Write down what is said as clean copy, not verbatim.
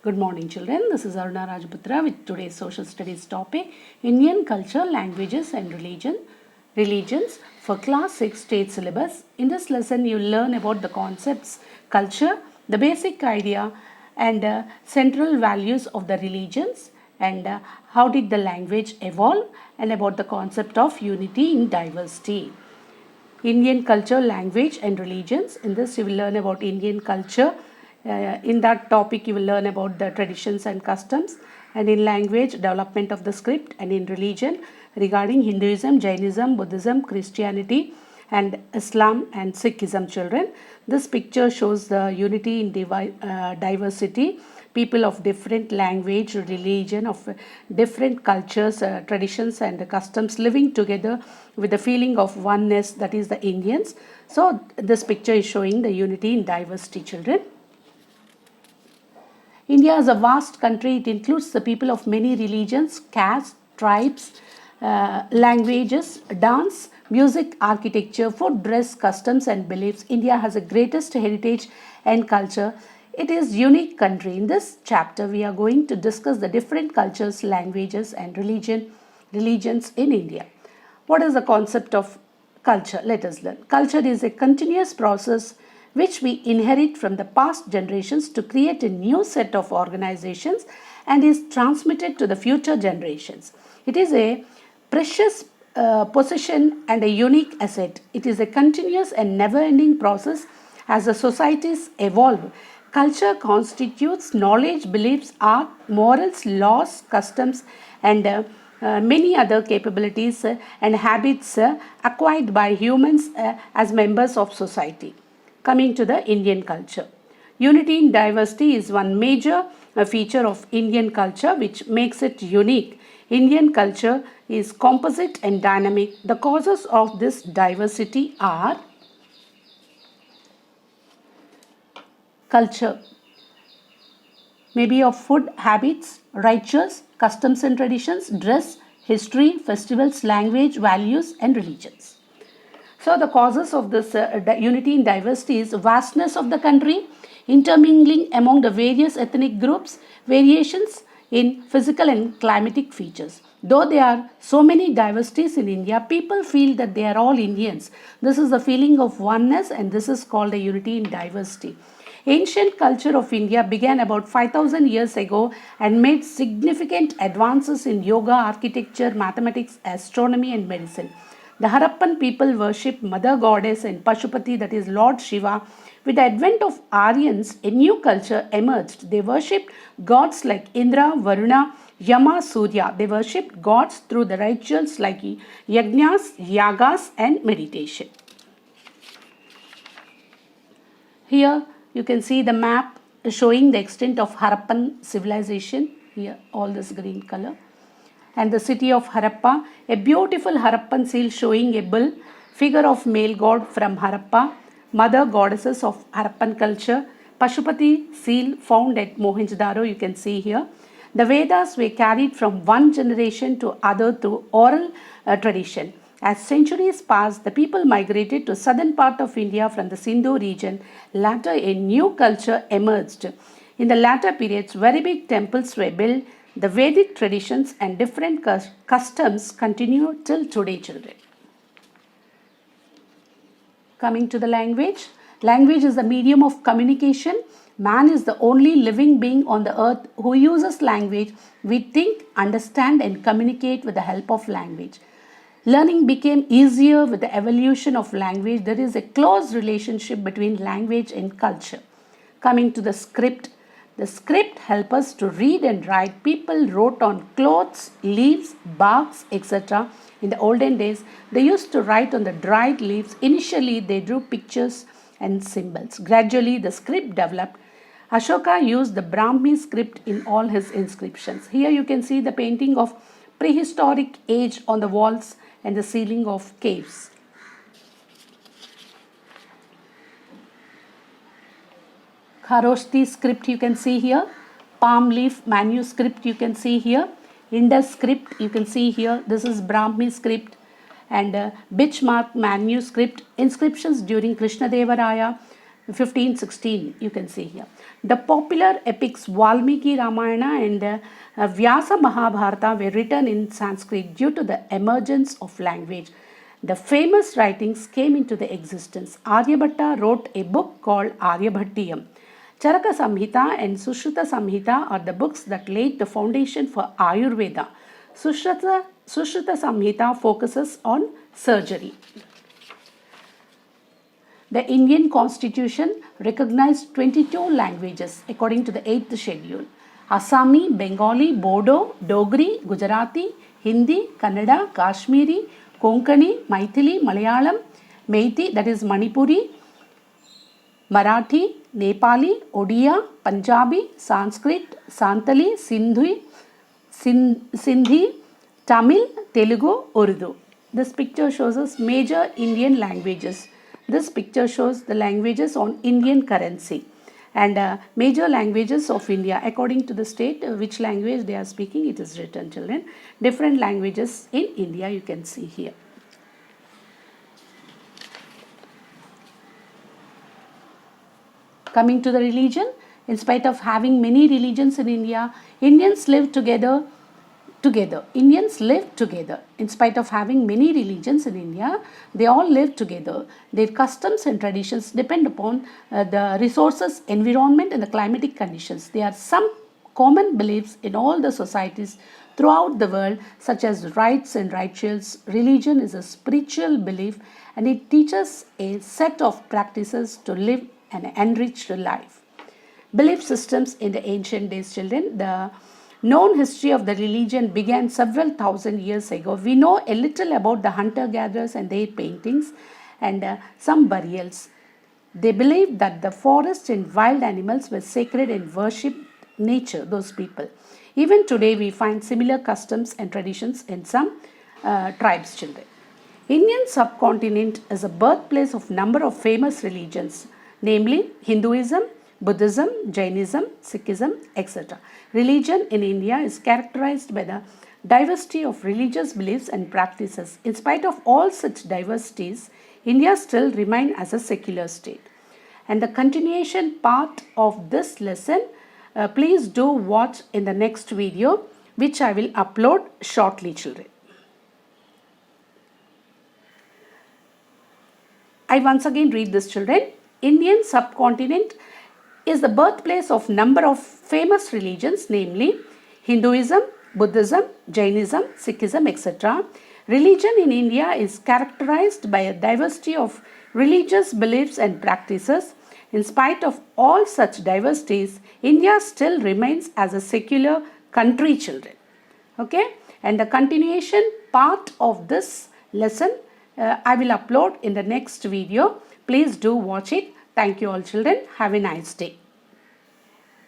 Good morning, children. This is Aruna Rajaputra with today's social studies topic Indian culture, languages, and religions for class 6 state syllabus. In this lesson, you learn about the concepts culture, the basic idea, and central values of the religions, and how did the language evolve, and about the concept of unity in diversity. Indian culture, language, and religions. In this, you will learn about Indian culture. In that topic, you will learn about the traditions and customs. And in language, development of the script. And in religion, regarding Hinduism, Jainism, Buddhism, Christianity, and Islam and Sikhism. Children, this picture shows the unity in diversity. People of different language, religion, of different cultures, traditions, and customs living together with the feeling of oneness, that is the Indians. So, this picture is showing the unity in diversity, children. India is a vast country. It includes the people of many religions, castes, tribes, languages, dance, music, architecture, food, dress, customs, and beliefs. India has the greatest heritage and culture. It is unique country. In this chapter, we are going to discuss the different cultures, languages, and religions in India. What is the concept of culture? Let us learn. Culture is a continuous process which we inherit from the past generations to create a new set of organizations and is transmitted to the future generations. It is a precious possession and a unique asset. It is a continuous and never-ending process as the societies evolve. Culture constitutes knowledge, beliefs, art, morals, laws, customs, and many other capabilities and habits acquired by humans as members of society. Coming to the Indian culture. Unity in diversity is one major feature of Indian culture which makes it unique. Indian culture is composite and dynamic. The causes of this diversity are culture, maybe of food habits, rituals, customs and traditions, dress, history, festivals, language, values, and religions. So, the causes of this unity in diversity is vastness of the country, intermingling among the various ethnic groups, variations in physical and climatic features. Though there are so many diversities in India, people feel that they are all Indians. This is the feeling of oneness, and this is called a unity in diversity. Ancient culture of India began about 5000 years ago and made significant advances in yoga, architecture, mathematics, astronomy, and medicine. The Harappan people worshipped Mother Goddess and Pashupati, that is Lord Shiva. With the advent of Aryans, a new culture emerged. They worshipped gods like Indra, Varuna, Yama, Surya. They worshipped gods through the rituals like yajnas, yagas, and meditation. Here you can see the map showing the extent of Harappan civilization. Here, all this green color. And the city of Harappa, a beautiful Harappan seal showing a bull, figure of male god from Harappa, mother goddesses of Harappan culture, Pashupati seal found at Mohenjo-daro, you can see here. The Vedas were carried from one generation to other through oral tradition. As centuries passed, the people migrated to southern part of India from the Sindhu region. Later, a new culture emerged. In the latter periods, very big temples were built. The Vedic traditions and different customs continue till today, children. Coming to the language. Language is the medium of communication. Man is the only living being on the earth who uses language. We think, understand, and communicate with the help of language. Learning became easier with the evolution of language. There is a close relationship between language and culture. Coming to the script. The script helps us to read and write. People wrote on clothes, leaves, barks, etc. In the olden days, they used to write on the dried leaves. Initially, they drew pictures and symbols. Gradually, the script developed. Ashoka used the Brahmi script in all his inscriptions. Here you can see the painting of prehistoric age on the walls and the ceiling of caves. Kharoshthi script you can see here. Palm leaf manuscript you can see here. Indus script you can see here. This is Brahmi script and Bitchmark manuscript. Inscriptions during Krishnadeva Raya. 1516, you can see here. The popular epics Valmiki Ramayana and Vyasa Mahabharata were written in Sanskrit due to the emergence of language. The famous writings came into the existence. Aryabhatta wrote a book called Aryabhattiyam. Charaka Samhita and Sushruta Samhita are the books that laid the foundation for Ayurveda. Sushruta Samhita focuses on surgery. The Indian Constitution recognized 22 languages according to the 8th schedule. Assami, Bengali, Bodo, Dogri, Gujarati, Hindi, Kannada, Kashmiri, Konkani, Maithili, Malayalam, Meithei, that is Manipuri, Marathi, Nepali, Odia, Punjabi, Sanskrit, Santali, Sindhi, Tamil, Telugu, Urdu. This picture shows us major Indian languages. This picture shows the languages on Indian currency and major languages of India according to the state which language they are speaking. It is written, children. Different languages in India you can see here. Coming to the religion, in spite of having many religions in India, Indians live together. Indians live together. In spite of having many religions in India, they all live together. Their customs and traditions depend upon the resources, environment and the climatic conditions. There are some common beliefs in all the societies throughout the world, such as rites and rituals. Religion is a spiritual belief and it teaches a set of practices to live an enriched life. Belief systems in the ancient days, children. The known history of the religion began several thousand years ago. We know a little about the hunter-gatherers and their paintings and some burials. They believed that the forest and wild animals were sacred and worshipped nature, those people. Even today we find similar customs and traditions in some tribes, children. Indian subcontinent is a birthplace of number of famous religions, namely Hinduism, Buddhism, Jainism, Sikhism, etc. Religion in India is characterized by the diversity of religious beliefs and practices. In spite of all such diversities, India still remains as a secular state. And the continuation part of this lesson, please do watch in the next video, which I will upload shortly, children. I once again read this, children. Indian subcontinent is the birthplace of number of famous religions, namely Hinduism, Buddhism, Jainism, Sikhism, etc. Religion in India is characterized by a diversity of religious beliefs and practices. In spite of all such diversities, India still remains as a secular country, children. Okay, and the continuation part of this lesson I will upload in the next video. Please do watch it. Thank you all, children. Have a nice day.